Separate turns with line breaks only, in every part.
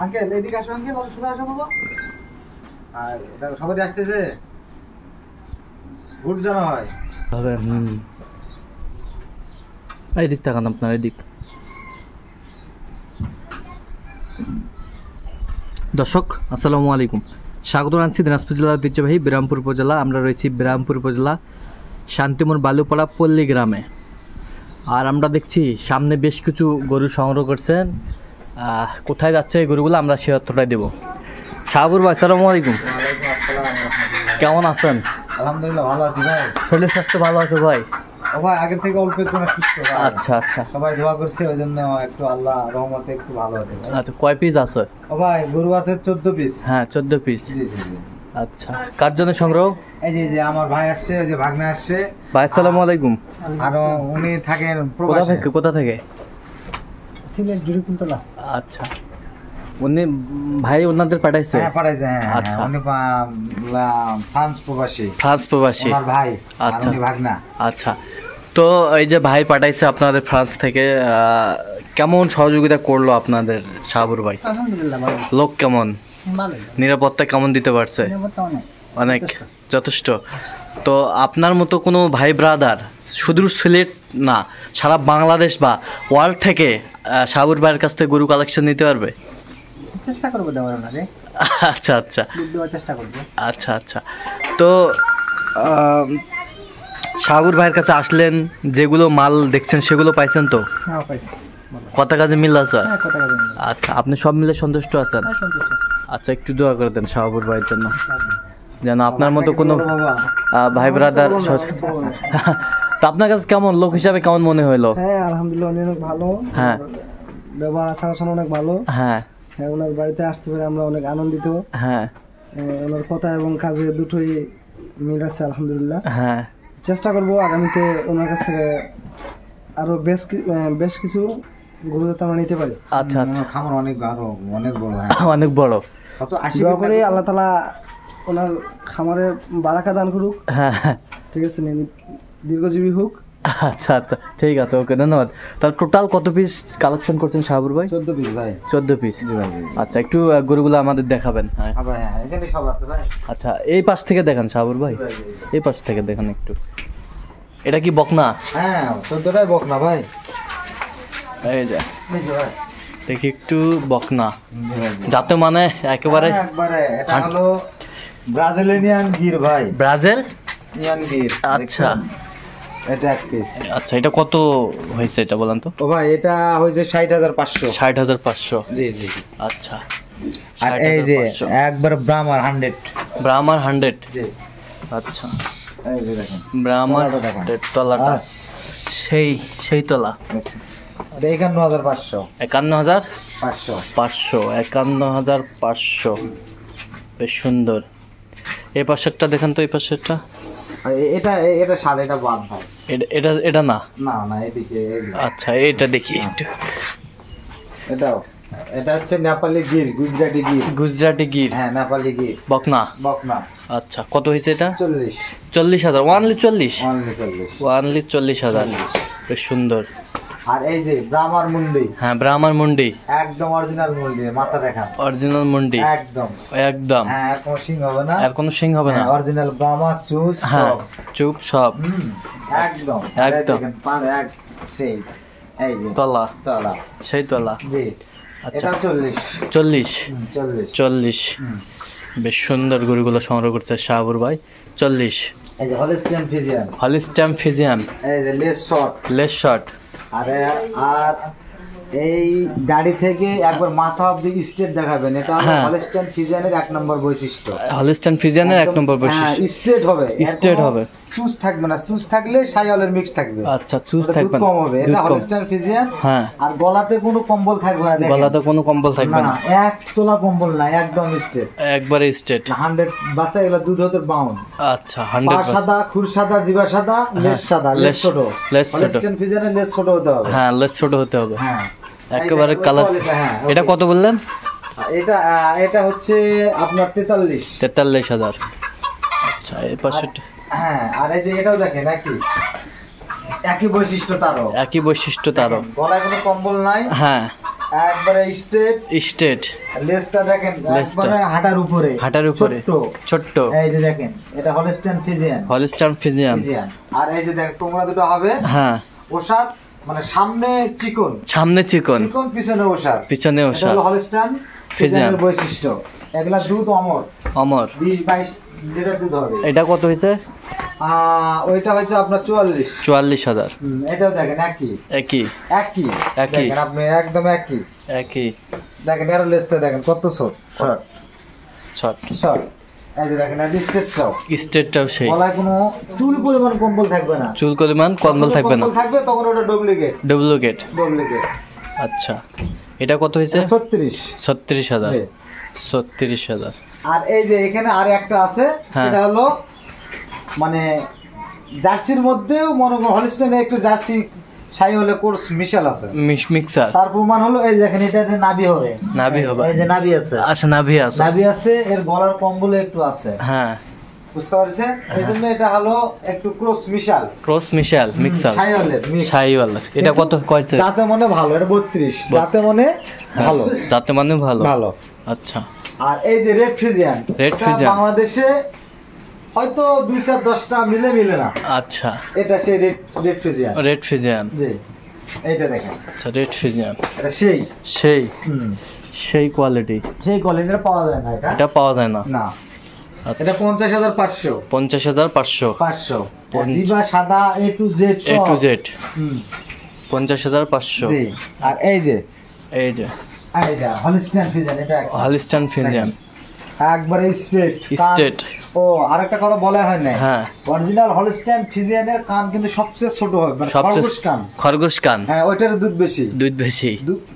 Uncle এদিকে আসো, uncle শুনে আসো বাবা। আর দেখো সবাই আসতেছে, গুড জানা হয়
হবে। এই দিক তাকান, আপনার এই দিক। দর্শক আসসালামু আলাইকুম, স্বাগত জানাচ্ছি দিনাজপুর জেলার ঐতিহ্যবাহী বিরামপুর উপজেলা। আমরা রয়েছি বিরামপুর উপজেলা শান্তিমোড় বালুপাড়া পল্লী গ্রামে। আর আমরা দেখছি সামনে বেশ কিছু গরু সংগ্রহ করছেন। কোথায় যাচ্ছে এই গরুগুলো আমরা সে অর্থটাই দেবো। শাহাবুর ভাই আসসালামু আলাইকুম।
ওয়ালাইকুম আসসালাম।
কেমন আছেন?
আলহামদুলিল্লাহ ভালো আছি ভাই।
শরীর স্বাস্থ্য ভালো আছে ভাই?
ও ভাই আগের থেকে অল্প একটু সুস্থ ভাই।
আচ্ছা আচ্ছা,
সবাই দোয়া করছে ওই জন্য একটু আল্লাহ রহমতে একটু ভালো আছে ভাই।
আচ্ছা কয় পিস আছে?
ও ভাই গরু আছে 14 পিস।
হ্যাঁ 14 পিস।
জি জি জি।
আচ্ছা, কার জন্য সংগ্রহ?
এই যে আমার ভাই আসছে, ওই যে ভাগনা আসছে।
ভাই আসসালামু আলাইকুম।
আর উনি থাকেন
কোথা
প্রবাসে।
থেকে? কোথা থেকে?
সিলেট জুরিকুন্তলা।
আচ্ছা, উনি ভাই ওনাদের পাঠাইছে?
হ্যাঁ পাঠাইছে, হ্যাঁ।
আচ্ছা।
উনি ফ্রান্স প্রবাসী।
ফ্রান্স প্রবাসী
আমার ভাই।
আচ্ছা।
আর উনি ভাগনা।
আচ্ছা, তো এই যে ভাই পাঠাইছে আপনাদের ফ্রান্স থেকে, কেমন সহযোগিতা করলো আপনাদের শাহাবুর ভাই?
আলহামদুলিল্লাহ ভালো।
লোক কেমন?
ভালো।
নিরাপত্তা কেমন দিতে পারছে? অনেক যথেষ্ট। তো আপনার মতো কোনো ভাই ব্রাদার শুধু সিলেট না, সারা বাংলাদেশ বা ওয়ার্ল্ড থেকে শাহাবুর ভাইয়ের কাছ থেকে গরু কালেকশন নিতে পারবে?
চেষ্টা করবো দেওয়ার ওনারে।
আচ্ছা আচ্ছা
দেওয়ার চেষ্টা করবো।
আচ্ছা আচ্ছা। তো শাহাবুর ভাইয়ের কাছে আসলেন, যেগুলো মাল দেখছেন সেগুলো পাইছেন তো?
হ্যাঁ পাইছি।
কথা কাজে মিল আছে?
হ্যাঁ কথা কাজে মিল।
আচ্ছা, আপনি সব মিলে সন্তুষ্ট আছেন?
হ্যাঁ সন্তুষ্ট আছি।
আচ্ছা, একটু দোয়া করে দেন শাহাবুর ভাইয়ের জন্য, যেন আপনার মতো কোনো ভাই ব্রাদার। তো আপনার কাছে কেমন লোক হিসাবে কেমন মনে হইলো?
হ্যাঁ আলহামদুলিল্লাহ উনি অনেক ভালো।
হ্যাঁ।
ব্যবহার আচার আচরণ অনেক ভালো।
হ্যাঁ
হ্যাঁ ওনার বাড়িতে আসতে পেরে আমরা অনেক আনন্দিত।
হ্যাঁ
ওনার কথা এবং কাজে দুটোই মিল আছে আলহামদুলিল্লাহ।
হ্যাঁ।
চেষ্টা করব আগামীতে ওনার কাছ থেকে আরো বেশ কিছু গরু যাতে আমরা নিতে পারি।
আচ্ছা আচ্ছা,
খামার অনেক বড়।
অনেক বড়।
দোয়া করে আল্লাহ তাআলা ওনার খামারে বারাকা দান করুক।
হ্যাঁ
ঠিক আছে, দীর্ঘজীবী হোক।
আচ্ছা আচ্ছা, ঠিক আছে, ওকে, ধন্যবাদ। তাহলে টোটাল কত পিস কালেকশন করছেন শাহাবুর ভাই?
14 পিস ভাই।
14 পিস। আচ্ছা, একটু গরুগুলো আমাদের দেখাবেন। হ্যাঁ
ভাই, হ্যাঁ এখানে সব আছে ভাই।
আচ্ছা, এই পাশ থেকে দেখান শাহাবুর ভাই, এই পাশ থেকে দেখান একটু। এটা কি বকনা?
হ্যাঁ 14টাই বকনা ভাই।
এই যে
এই যে ভাই
দেখি একটু বকনা, যাতে মানে একেবারে
এটা হলো ব্রাজিলিয়ান গির ভাই।
ব্রাজিলিয়ান
গির।
আচ্ছা
এটা এক পিস।
আচ্ছা, এটা কত হয়েছে এটা বলেন তো?
ও ভাই এটা হইছে 60,500।
60,500।
জি জি।
আচ্ছা,
আর এই যে একবার ব্রাহ্মার 100।
ব্রাহ্মার 100।
জি।
আচ্ছা,
এই যে দেখেন
ব্রাহ্মার তলাটা
হ্যাঁ।
সেই তলা।
এটা 51,500।
51,500। 51,500। বেশ সুন্দর। এই পাশেরটা দেখেন তো, এই পাশেরটা।
এটা সাড়ে, এটা বাদ ভাই।
এটা না
না এদিকে।
আচ্ছা, এটা দেখি একটু।
এটা হচ্ছে নেপালি গির, গুজরাটি গির। হ্যাঁ নেপালি গির
বকনা। আচ্ছা, কত হয়েছে এটা? 40,000। ওয়ানলি 40,000। বেশ সুন্দর।
আর এই যে ব্রাহ্মার মুন্ডি।
হ্যাঁ, ব্রাহ্মার মুন্ডি,
একদম অরিজিনাল মুন্ডি, মাথা দেখান।
অরিজিনাল মুন্ডি
একদম।
হ্যাঁ,
আর কোনো সিং হবে না।
আর কোনো সিং হবে না।
অরিজিনাল ব্রাহ্মা চুজ সব।
চুপ সব।
একদম। সেই এই যে
তলা, সেই তলা।
জি।
আচ্ছা,
এটা
40।
40।
বেশ সুন্দর গরুগুলো সংগ্রহ করছে শাহাবুর ভাই। 40।
এই যে
হলিস্টাইন ফিজিয়ান।
এই যে
লেস শর্ট।
আর এই গাড়ি থেকে একবার মাথা অবধি স্টেট দেখাবেন। এটা হলো হলিস্টাইন ফিজিয়ানের 1 নম্বর বৈশিষ্ট্য।
হলিস্টাইন ফিজিয়ানের 1 নম্বর বৈশিষ্ট্য।
স্টেট হবে। চুজ থাকবে না। চুজ থাকলে শাইওয়ালের মিক্স থাকবে।
আচ্ছা, চুজ থাকবে না,
কম হবে। এটা হলিস্টাইন ফিজিয়ান।
হ্যাঁ।
আর গলাতে কোনো কম্বল থাকবে না।
গলাতে কোনো কম্বল থাকবে না।
এক তোলা কম্বল না, একদম স্টেট,
একবারে স্টেট।
100 বাচ্চা। এগুলা দুধ হতে বাউন্ড।
আচ্ছা, 100
সাদা, খুর সাদা, জিবা সাদা, লেজ সাদা, লেজ ছোট। হলিস্টাইন ফিজিয়ানের লেজ ছোট হতে হবে।
হ্যাঁ, লেজ ছোট হতে হবে।
হ্যাঁ,
একেবারে কালার। এটা কত বললেন?
এটা হচ্ছে আপনার
43,000। আচ্ছা, এই পাশে।
হ্যাঁ, আর এই যে এটাও দেখেন একই বৈশিষ্ট্য তারও।
গলায় কোনো কম্বল নাই। হ্যাঁ,
একবারে স্ট্রেট
স্টেট,
লেজটা দেখেন
লেজটা।
একবারে হাঁটার উপরে
ছোট্ট, ছোট্ট,
এই যে দেখেন এটা হলস্টাইন ফ্রিজিয়ান
হলস্টাইন ফ্রিজিয়ান।
আর এই যে দেখেন টোমরা দুটো হবে
হ্যাঁ,
ওষার, মানে সামনে চিকন
সামনে চিকন,
চিকন পিছনে ওষার,
পিছনে
এটা
ওষার।
হলো হলস্টাইন ফ্রিজিয়ানের বৈশিষ্ট্য। এগুলা দুধ অমর,
অমর।
20-22 লিটার দুধ হবে।
এটা কত হয়েছে?
ওইটা হচ্ছে আপনার 44।
44,000।
এটাও দেখেন একই
একই,
একই
একই।
দেখেন আপনি একদম একই
একই।
দেখেন এর লেজটা দেখেন কত শর্ট
ছট,
শর্ট। এই যে দেখেন এটা স্ট্রেটটাও,
স্টেটটাও সেই।
গলায় কোনো চুল পরিমাণ কম্বল থাকবে না,
চুল পরিমাণ কম্বল থাকবে না,
কম্বল থাকবে তখন ওটা ডুপ্লিকেট।
ডুপ্লিকেট।
ডুপ্লিকেট।
আচ্ছা, এটা কত হয়েছে?
36।
36,000।
জি।
36,000।
আর এই যে এখানে আর একটা আছে,
হ্যাঁ।
সেটা হলো মানে জার্সির মধ্যেও মনে করুন হলস্টাইনের একটু জার্সি সাই হলে কোর্স মিশাল আছে।
মিক্সার।
তার প্রমাণ হলো এই দেখেন এটা নাভি হবে,
নাভি হবে।
এই যে নাভি আছে,
আচ্ছা, নাভি আছে।
নাভি আছে, এর গলার কম্বলে একটু আছে,
হ্যাঁ,
বুঝতে পারছেন? এই জন্য এটা হলো একটু ক্রস মিশাল,
ক্রস মিশাল, মিক্সার,
সাইওয়ালের মিক্স।
শাহিওয়াল। এটা কত কয়েছে?
যাতে মনে ভালো, এটা 32 যাতে মনে ভালো,
যাতে মানে ভালো।
ভালো।
আচ্ছা,
আর এই যে রেড ফ্রিজিয়ান,
রেড
এটা
ফ্রিজিয়ান।
বাংলাদেশে হয়তো 2-10টা মিলে না।
আচ্ছা,
এটা সেই রেড ফ্রিজিয়ান।
Red Friesian.
জি, এইটা দেখেন,
আচ্ছা, রেড ফ্রিজিয়ান।
এটা সেই
সেই সেই কোয়ালিটি।
সেই কোয়ালিটিটা পাওয়া যায় না এটা।
এটা পাওয়া যায় না।
না,
আচ্ছা।
এটা 50,500।
50,500।
500 জিবা সাদা A to Z
A to Z।
হুম,
50,500।
জি। আর এই যে
এই যে
এইটা হলস্টাইন ফ্রিজিয়ান, এটা একটা।
Holstein Friesian.
একবারে স্ট্রেট
স্ট্রেট।
ও আরেকটা কথা বলা হয় না,
হ্যাঁ,
অরিজিনাল হলস্টাইন ফ্রিজিয়ানের কান কিন্তু সবচেয়ে ছোট হয়, মানে
সবচেয়ে
খরগোশ কান।
খরগোশ কান।
হ্যাঁ, ওইটার দুধ বেশি,
দুধ বেশি।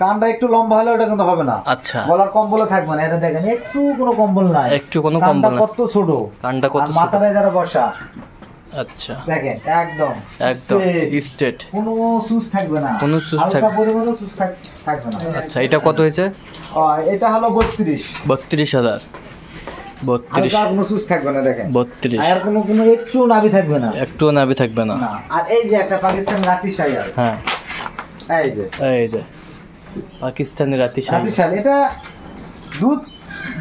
কানটা একটু লম্বা হলে ওটা কিন্তু হবে না।
আচ্ছা,
গলার কম্বলে থাকবে না। এটা দেখেন একটু কোনো কম্বল নাই,
একটু কোনো
কানটা
কম্বল নাই।
কত ছোট,
কানটা কত
আর
ছোট।
মাথায় যারা বসা
আচ্ছা,
দেখেন একদম
একদম
straight।
স্ট্রেট।
কোনো সুস থাকবে না,
কোনো সুস
হালকা
থাকবে-
পরিমাণও সুস থাকবে না।
আচ্ছা, এটা কত হয়েছে?
এটা হলো 32।
32,000। 32।
হালকা কোনো সুস থাকবে না, দেখেন
32।
আর কোনো কোনো একটু নাভি থাকবে না।
একটুও নাভি থাকবে না।
না। আর এই যে একটা পাকিস্তান রাতি শায়াল,
হ্যাঁ,
এই যে
এই যে পাকিস্তানি রাতি শাহী।
রাতি শায়াল, এটা দুধ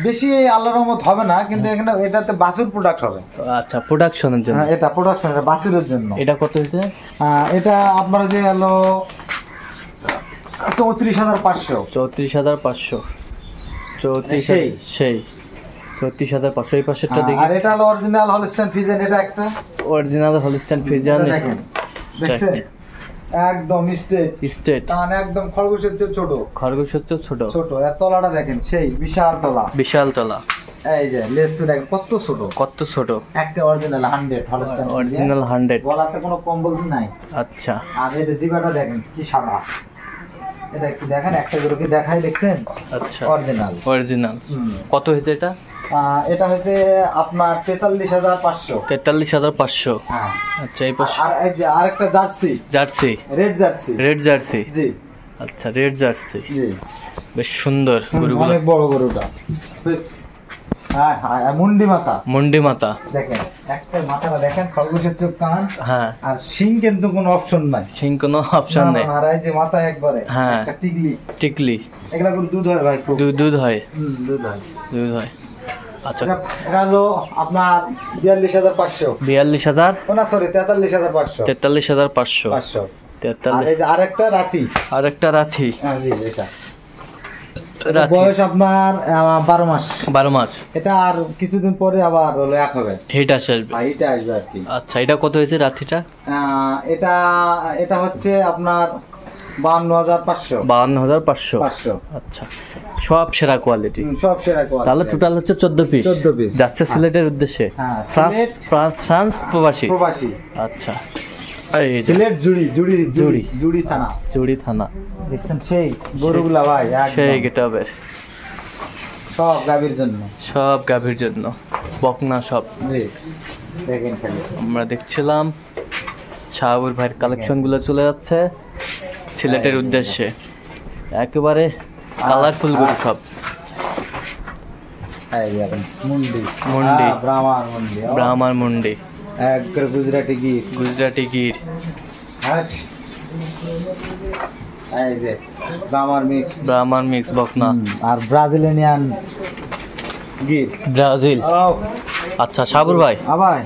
বেশি আল্লাহর রহমত হবে না, কিন্তু এখানে এটাতে বাছুর প্রোডাক্ট হবে।
আচ্ছা, প্রোডাকশনের জন্য।
হ্যাঁ, এটা প্রোডাকশন, এটা বাছুরের জন্য।
এটা কত হয়েছে?
এটা আপনার যে হলো 34,500।
34,500। 34।
সেই।
সেই 34,500। এই পাশেরটা
আর
দেখি।
এটা হলো অরিজিনাল হলস্টাইন ফ্রিজিয়ান, এটা একটা।
Original Holstein Friesian.
এটা দেখেন, দেখছেন একদম স্ট্রেট,
স্টেট।
কান একদম খরগোশের চেয়ে ছোট,
খরগোশ হচ্ছে ছোট।
ছোট। এর তলাটা দেখেন সেই বিশাল তলা।
বিশাল তলা।
এই যে লেজটা দেখেন কত ছোট,
কত ছোট।
একটা অরিজিনাল 100 হলস্টাইন
অরিজিনাল 100।
গলাতে কোনো কম্বল নাই।
আচ্ছা,
আর এটা জিবাটা দেখেন কি সাদা, এটা একটু দেখেন, একটা করে কি দেখাই, দেখছেন
আচ্ছা,
অরিজিনাল।
অরিজিনাল। কত হয়েছে এটা?
এটা হচ্ছে আপনার 43,500।
43,500।
হ্যাঁ।
আচ্ছা, এই পাশে
আর এই যে আরেকটা jersey,
jersey,
red jersey.
Red jersey.
জি
আচ্ছা, রেড জার্সি।
জি,
বেশ সুন্দর গরুগুলো।
অনেক বড় গরুটা। বেশ। হ্যাঁ হ্যাঁ, মুন্ডি মাথা
মুন্ডি মাথা।
দেখেন, একটা মাথাটা দেখেন, খরগোশের চোখ, কান,
হ্যাঁ,
আর শিং কিন্তু কোনো অপশন নাই।
সিং কোনো অপশন
না,
নেই।
না, আর এই যে মাথা একবারে,
হ্যাঁ।
একটা টিকলি।
টিকলি।
এগুলা করে দুধ হয় ভাই খুব।
দুধ হয়।
দুধ হয়।
দুধ হয়। আচ্ছা,
এটা হলো আপনার 42,500।
42,000।
না সরি, 43,500।
43,500।
500। আর
43।
এই যে আরেকটা রাতি।
আর একটা রাথি।
হ্যাঁ জি, এটা
রাথি।
বয়স আপনার 12 মাস।
12 মাস।
এটা আর কিছুদিন পরে আবার হলো এক হবে,
হিট আসবে।
এটা আসবে আর কি।
আচ্ছা, এটা কত হয়েছে রাথিটা?
এটা এটা হচ্ছে আপনার 52,500।
52,500।
500।
আচ্ছা, সব সেরা কোয়ালিটি।
সব সেরা কোয়ালিটি।
তাহলে টোটাল হচ্ছে 14 পিস।
14 পিস
যাচ্ছে সিলেটের উদ্দেশ্যে।
হ্যাঁ,
ফ্রান্স,
সিলেট।
ফ্রান্স প্রবাসী।
প্রবাসী।
আচ্ছা, এই যে
সিলেট জুড়ি জুড়ি
জুড়ি।
জুড়ি থানা।
জুড়ি থানা।
দেখছেন সেই গরুগুলা ভাই,
সেই
একদম
গেটাবের।
সব গাভীর জন্য।
সব গাভীর জন্য, বকনা সব।
জি, দেখেন খালি।
আমরা দেখছিলাম শাহাবুর ভাইয়ের কালেকশনগুলো চলে যাচ্ছে সিলেটের উদ্দেশ্যে। একেবারে কালারফুল গরু সব।
এই দেখেন মুন্ডি,
মুন্ডি।
ব্রাহ্মার মুন্ডি,
ব্রাহ্মার মুন্ডি।
একবারে গুজরাটি গির।
গুজরাটি গির।
হাট। এই যে ব্রাহ্মার মিক্স,
ব্রাহ্মার মিক্স বকনা,
আর ব্রাজিলিয়ান গির।
ব্রাজিল।
ও
আচ্ছা সাগর ভাই,
আবার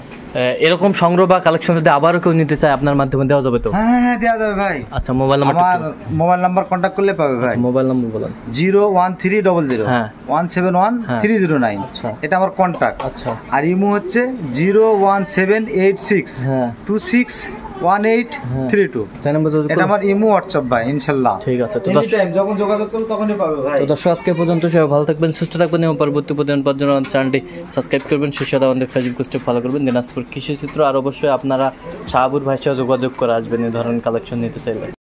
এরকম সংগ্রহ বা কালেকশন যদি আবারও কেউ নিতে চায় আপনার মাধ্যমে দেওয়া যাবে তো?
হ্যাঁ হ্যাঁ দেওয়া যাবে ভাই।
আচ্ছা মোবাইল নাম্বার,
আমার মোবাইল নাম্বার কন্ট্যাক্ট করলে পাবে ভাই।
মোবাইল নাম্বার বলেন।
01300
হ্যাঁ।
171
আচ্ছা।
309, এটা আমার কন্ট্যাক্ট।
আচ্ছা।
আর ইমো হচ্ছে 01786
হ্যাঁ
261832।
চার নম্বর যোগাযোগ
এটা
করুন।
আমার ইমো হোয়াটসঅ্যাপ ভাই, ইনশাল্লাহ।
ঠিক আছে, তো
এনি টাইম যখন যোগাযোগ করবো তখনই পাবে ভাই।
তো দর্শক আজকে পর্যন্ত সবাই ভালো থাকবেন, সুস্থ থাকবেন এবং পরবর্তী প্রতিদিন পাওয়ার জন্য আমাদের চ্যানেলটি সাবস্ক্রাইব করবেন, সেই সাথে আমাদের ফেসবুক পেজটি ফলো করবেন দিনাজপুর কৃষি চিত্র। আর অবশ্যই আপনারা শাহাবুর ভাইয়ের সাথে যোগাযোগ করে আসবেন এই ধরনের কালেকশন নিতে চাইলে।